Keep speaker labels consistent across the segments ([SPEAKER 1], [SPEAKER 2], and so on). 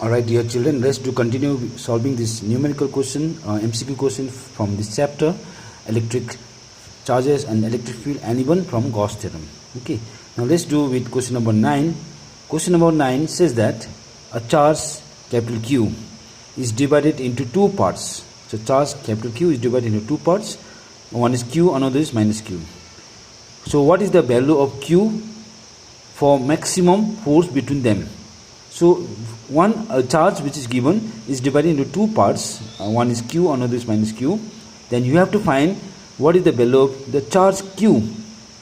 [SPEAKER 1] Alright, dear children, let's continue solving this numerical question, MCQ question from this chapter, electric charges and electric field, and even from Gauss theorem. Okay, now let's do with question number 9. Question number 9 says that a charge capital Q is divided into two parts. So charge capital Q is divided into two parts. One is Q, another is minus Q. So what is the value of Q for maximum force between them? So one charge which is given is divided into two parts. One is Q, another is minus Q. Then you have to find what is the value of the charge Q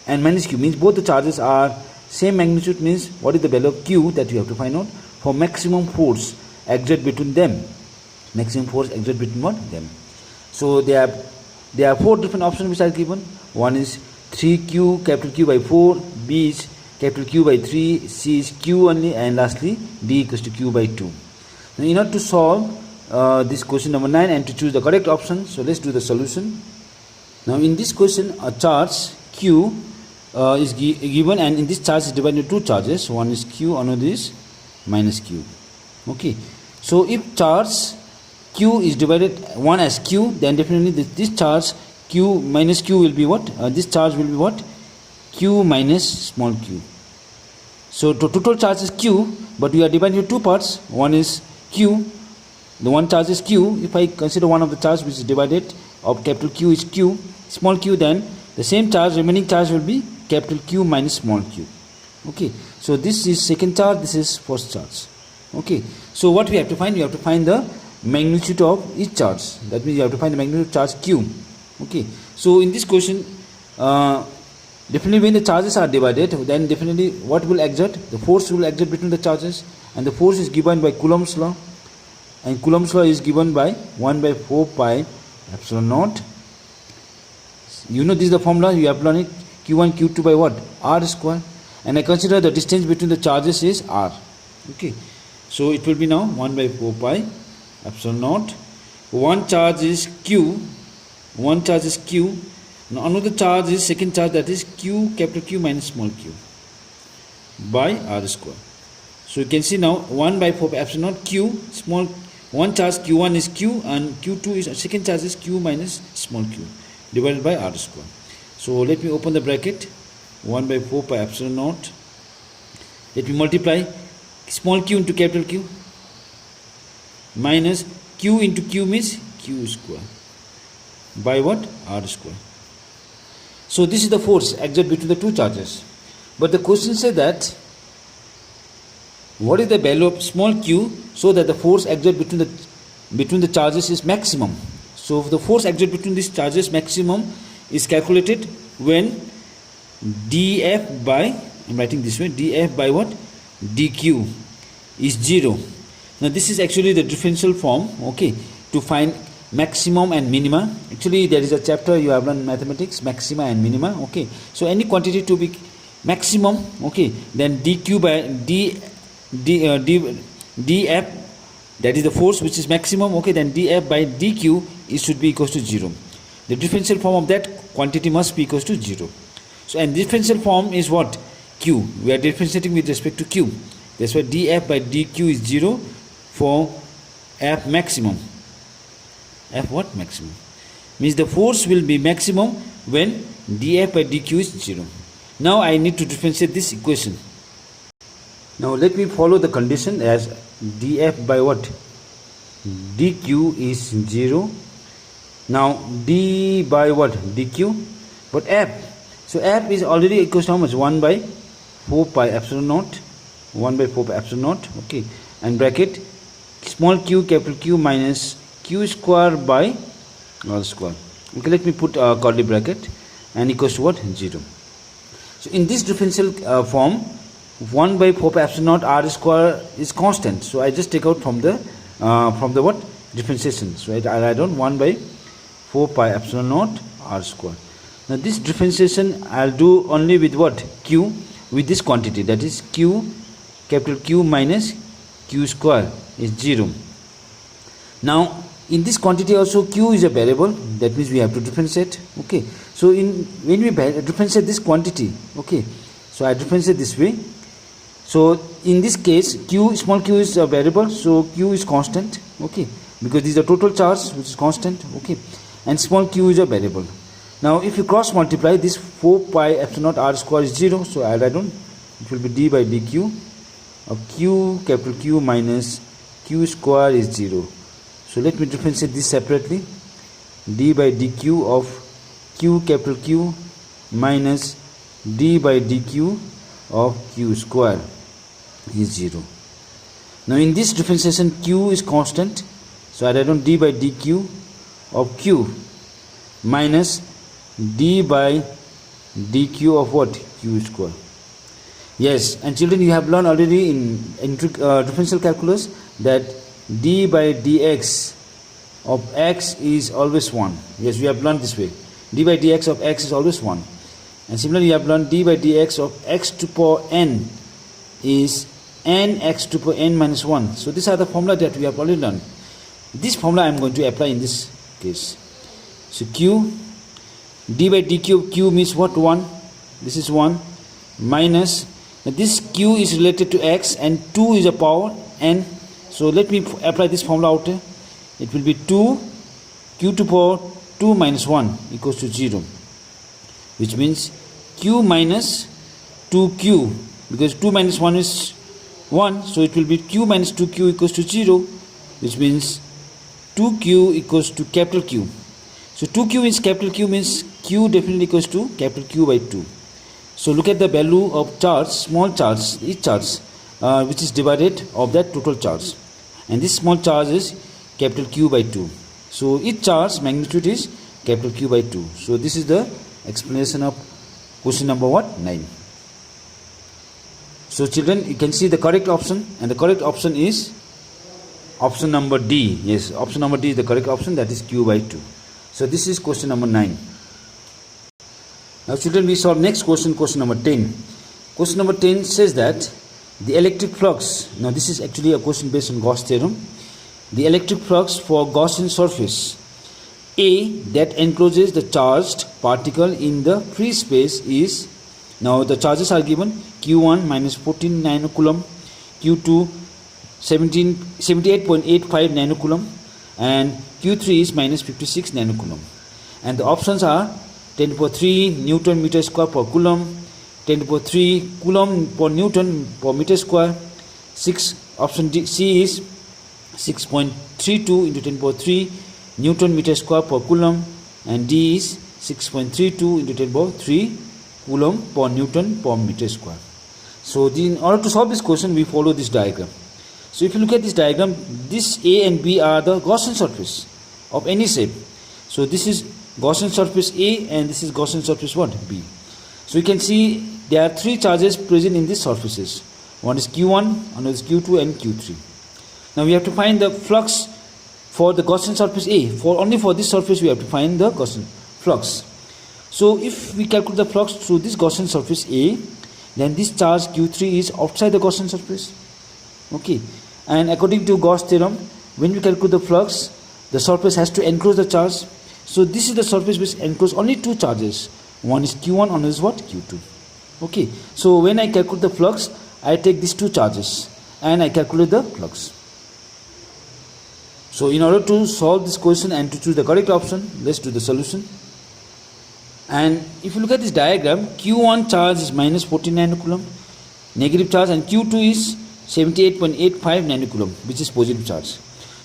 [SPEAKER 1] and minus Q. Means both the charges are same magnitude, means what is the value of Q that you have to find out for maximum force exerted between them. Maximum force exerted between what? Them. So there are four different options which are given. One is 3Q capital Q by 4, B is capital Q by 3, C is Q only, and lastly D equals to Q by 2. Now in order to solve this question number 9 and to choose the correct option, so let's do the solution. Now in this question a charge Q is given, and in this charge is divided into two charges. One is Q, another is minus Q. Okay, so if charge Q is divided one as Q, then definitely this charge Q minus Q will be what? This charge will be what? Q minus small q. So the total charge is Q, but we are dividing into two parts. One is Q, the one charge is Q. If I consider one of the charge which is divided of capital Q is Q, small q, then the same charge, remaining charge will be capital Q minus small q. Okay, so this is second charge, this is first charge. Okay, so what we have to find? We have to find the magnitude of each charge. That means you have to find the magnitude of charge Q. Okay, so in this question, definitely when the charges are divided, then definitely what will exert? The force will exert between the charges, and the force is given by Coulomb's law, and Coulomb's law is given by 1 by 4 pi epsilon naught. You know this is the formula, you have learned it, Q1 Q2 by what? R square, and I consider the distance between the charges is R. Okay, so it will be now 1 by 4 pi epsilon naught. One charge is Q, one charge is Q. Now another charge is second charge, that is Q capital Q minus small q by R square. So you can see now 1 by 4 epsilon naught Q, small one charge Q1 is Q and Q2 is second charge is Q minus small q divided by R square. So let me open the bracket, 1 by 4 pi epsilon naught. Let me multiply small q into capital Q minus Q into Q means Q square by what? R square. So this is the force exerted between the two charges. But the question says that what is the value of small q so that the force exerted between the charges is maximum. So the force exerted between these charges maximum is calculated when dF by, I'm writing this way, dF by what? dq is 0. Now this is actually the differential form, okay, to find maximum and minima. Actually there is a chapter you have learned mathematics, maxima and minima. Okay, so any quantity to be maximum, okay, then dq by dF, that is the force which is maximum, okay, then dF by dq it should be equals to 0. The differential form of that quantity must be equals to 0. So and differential form is what? Q. We are differentiating with respect to Q. That's why dF by dq is 0 for F maximum. F what? Maximum. Means the force will be maximum when dF by dq is 0. Now I need to differentiate this equation. Now let me follow the condition as dF by what? dq is 0. Now d by what? dq. But F. So F is already equals to how much? 1 by 4 pi epsilon naught. 1 by 4 pi epsilon naught. Okay. And bracket small q capital Q minus Q square by R square. Okay, let me put a curly bracket and equals to what? 0. So in this differential form, 1 by 4 pi epsilon naught R square is constant. So I just take out from the what? Differentiation. So I write down 1 by 4 pi epsilon naught R square. Now this differentiation I'll do only with what? Q, with this quantity, that is Q capital Q minus Q square is 0. Now in this quantity also Q is a variable, that means we have to differentiate. Okay, so when we differentiate this quantity, okay, so I differentiate this way. So in this case, q, small q is a variable, so q is constant, okay, because this is the total charge which is constant, okay, and small q is a variable. Now if you cross multiply, this 4 pi epsilon naught r square is 0, so I write down it will be d by dq of q capital Q minus q square is 0. So let me differentiate this separately. D by dq of q capital Q minus d by dq of q square is 0. Now in this differentiation, q is constant, so I write down d by dq of q minus d by dq of what? Q square. Yes, and children, you have learned already in differential calculus that d by dx of x is always 1. Yes, we have learned this way. D by dx of x is always 1. And similarly, you have learned d by dx of x to the power n is n x to the power n minus 1. So these are the formula that we have already learned. This formula I am going to apply in this case. So q, d by dq of q means what? 1. This is 1 minus, this q is related to x and 2 is a power n. So let me apply this formula out here. It will be 2 q to the power 2 minus 1 equals to 0, which means q minus 2q, because 2 minus 1 is 1, so it will be q minus 2q equals to 0, which means 2q equals to capital Q. So 2q is capital Q, means q definitely equals to capital Q by 2. So look at the value of charge, small charge, each charge which is divided of that total charge, and this small charge is capital Q by 2. So each charge magnitude is capital Q by 2. So this is the explanation of question number what? 9. So children, you can see the correct option, and the correct option is option number D. Yes, option number D is the correct option, that is Q by 2. So this is question number 9. Now children, we solve next question, question number 10. Question number 10 says that the electric flux, now this is actually a question based on Gauss theorem. The electric flux for Gaussian surface A that encloses the charged particle in the free space is, now the charges are given, Q1 minus 14 nanocoulomb, Q2 78.85 nanocoulomb, and Q3 is minus 56 nanocoulomb. And the options are 10 to the power 3 Newton meter square per coulomb, 10 to the power 3 coulomb per Newton per meter square. 6, option D, C is 6.32 into 10 to the power 3 Newton meter square per coulomb, and D is 6.32 into 10 to the power 3 coulomb per Newton per meter square. So in order to solve this question, we follow this diagram. So if you look at this diagram, this A and B are the Gaussian surface of any shape. So this is Gaussian surface A and this is Gaussian surface what? B. So you can see there are 3 charges present in these surfaces. One is Q1, another is Q2 and Q3. Now we have to find the flux for the Gaussian surface A. Only for this surface we have to find the Gaussian flux. So if we calculate the flux through this Gaussian surface A, then this charge Q3 is outside the Gaussian surface. Okay, and according to Gauss theorem, when we calculate the flux, the surface has to enclose the charge. So this is the surface which encloses only 2 charges. One is Q1, another is what? Q2. Okay, so when I calculate the flux, I take these 2 charges and I calculate the flux. So in order to solve this question and to choose the correct option, let's do the solution. And if you look at this diagram, Q1 charge is minus 14 nanocoulomb, negative charge, and Q2 is 78.85 nanocoulomb, which is positive charge.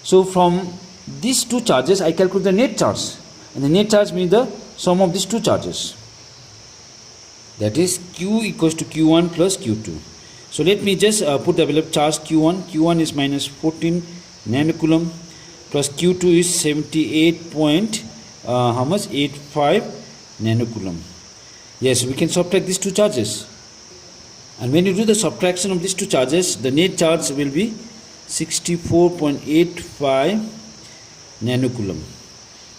[SPEAKER 1] So from these 2 charges, I calculate the net charge, and the net charge means the sum of these 2 charges. That is Q equals to Q1 plus Q2. So let me just put the value of charge Q1. Q1 is minus 14 nanocoulomb plus Q2 is 78.85 nanocoulomb. Yes, we can subtract these 2 charges. And when you do the subtraction of these 2 charges, the net charge will be 64.85 nanocoulomb.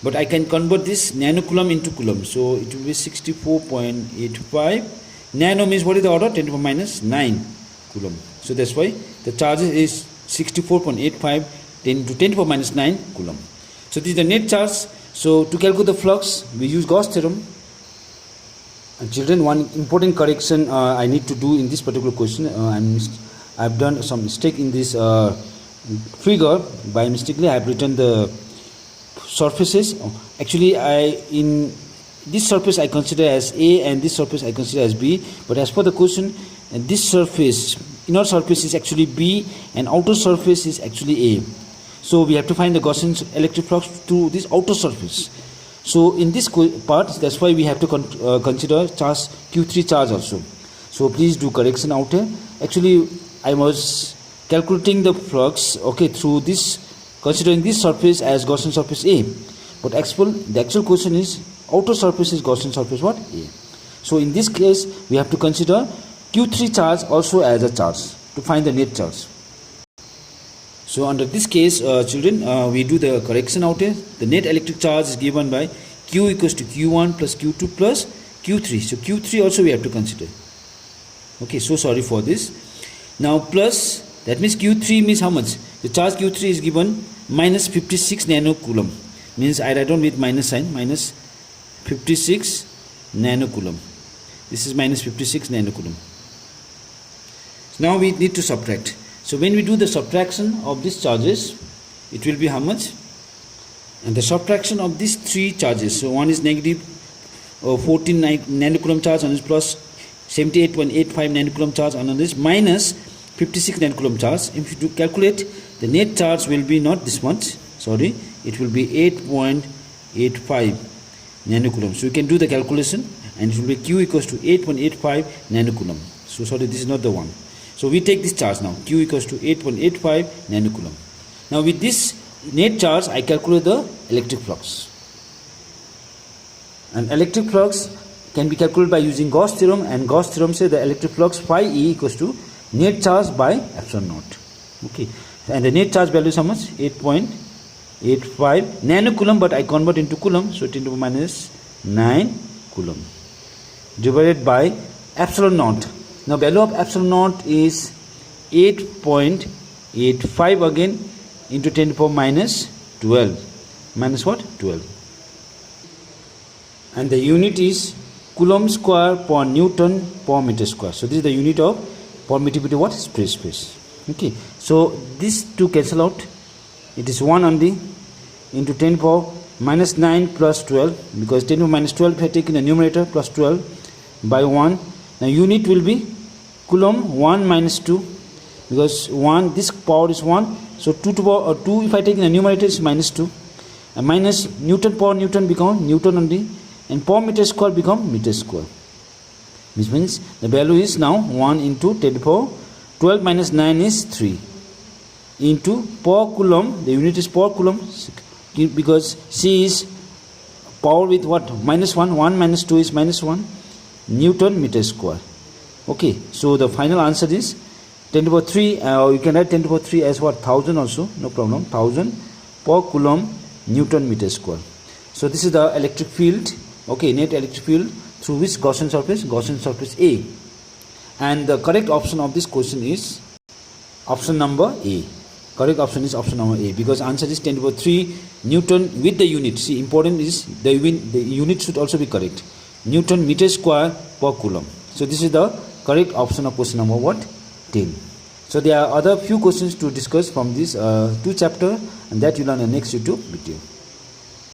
[SPEAKER 1] But I can convert this nanocoulomb into coulomb. So it will be 64.85. Nano means what is the order? 10 to the power minus 9 coulomb. So that's why the charge is 64.85 10 to the power minus 9 coulomb. So this is the net charge. So to calculate the flux, we use Gauss theorem. Children, one important correction I need to do in this particular question. I've done some mistake in this figure. By mistakenly I have written the surfaces. Actually, in this surface I consider as A and this surface I consider as B, but as per the question, this surface, inner surface is actually B and outer surface is actually A. So we have to find the Gaussian electric flux through this outer surface. So in this part, that's why we have to consider charge Q3 charge also. So please do correction out here. Actually, I was calculating the flux, okay, through this, considering this surface as Gaussian surface A. But the actual question is outer surface is Gaussian surface what? A. So in this case, we have to consider Q3 charge also as a charge to find the net charge. So under this case, children, we do the correction out here. The net electric charge is given by Q equals to Q1 plus Q2 plus Q3. So Q3 also we have to consider. Okay, so sorry for this. Now plus, that means Q3 means how much? The charge Q3 is given minus 56 nanocoulomb. Means I write down with minus sign, minus 56 nanocoulomb. This is minus 56 nanocoulomb. So now we need to subtract. So when we do the subtraction of these charges, it will be how much? And the subtraction of these three charges, so one is negative 14 nanocoulomb charge, and is plus 78.85 nanocoulomb charge, and another is minus 56 nanocoulomb charge. If you do calculate, the net charge will be not this much, sorry, it will be 8.85 nanocoulomb. So you can do the calculation, and it will be Q equals to 8.85 nanocoulomb. So sorry, this is not the one. So we take this charge now, Q equals to 8.85 nanocoulomb. Now with this net charge, I calculate the electric flux. And electric flux can be calculated by using Gauss theorem, and Gauss theorem says the electric flux phi E equals to net charge by epsilon naught. Okay, and the net charge value is how much? 8.85 nanocoulomb, but I convert into coulomb, so 10 to the minus 9 coulomb divided by epsilon naught. Now value of epsilon naught is 8.85 again into 10 to the power minus 12. Minus what? 12. And the unit is coulomb square per Newton per meter square. So this is the unit of permittivity what? Space. Okay. So these two cancel out. It is 1 only into 10 to the power minus 9 plus 12, because 10 to the power minus 12 if I take in the numerator plus 12 by 1. Now unit will be coulomb 1 minus 2, because 1, this power is 1, so 2 to power 2 if I take in the numerator is minus 2, and minus Newton per Newton become Newton only, and per meter square become meter square, which means the value is now 1 into 10 to the power 12 minus 9 is 3 into per coulomb, the unit is per coulomb, because C is power with what? Minus 1, 1 minus 2 is minus 1 Newton meter square. Okay, so the final answer is 10 to the power 3. You can write 10 to the power 3 as what? 1000 also, no problem. 1000 per coulomb Newton meter square. So this is the electric field, okay, net electric field through which Gaussian surface? Gaussian surface A. And the correct option of this question is option number A. Correct option is option number A, because answer is 10 to the power 3 Newton with the unit. See, important is the unit should also be correct. Newton meter square per coulomb. So this is the correct option of question number what? 10. So there are other few questions to discuss from this 2 chapter, and that you learn in the next YouTube video.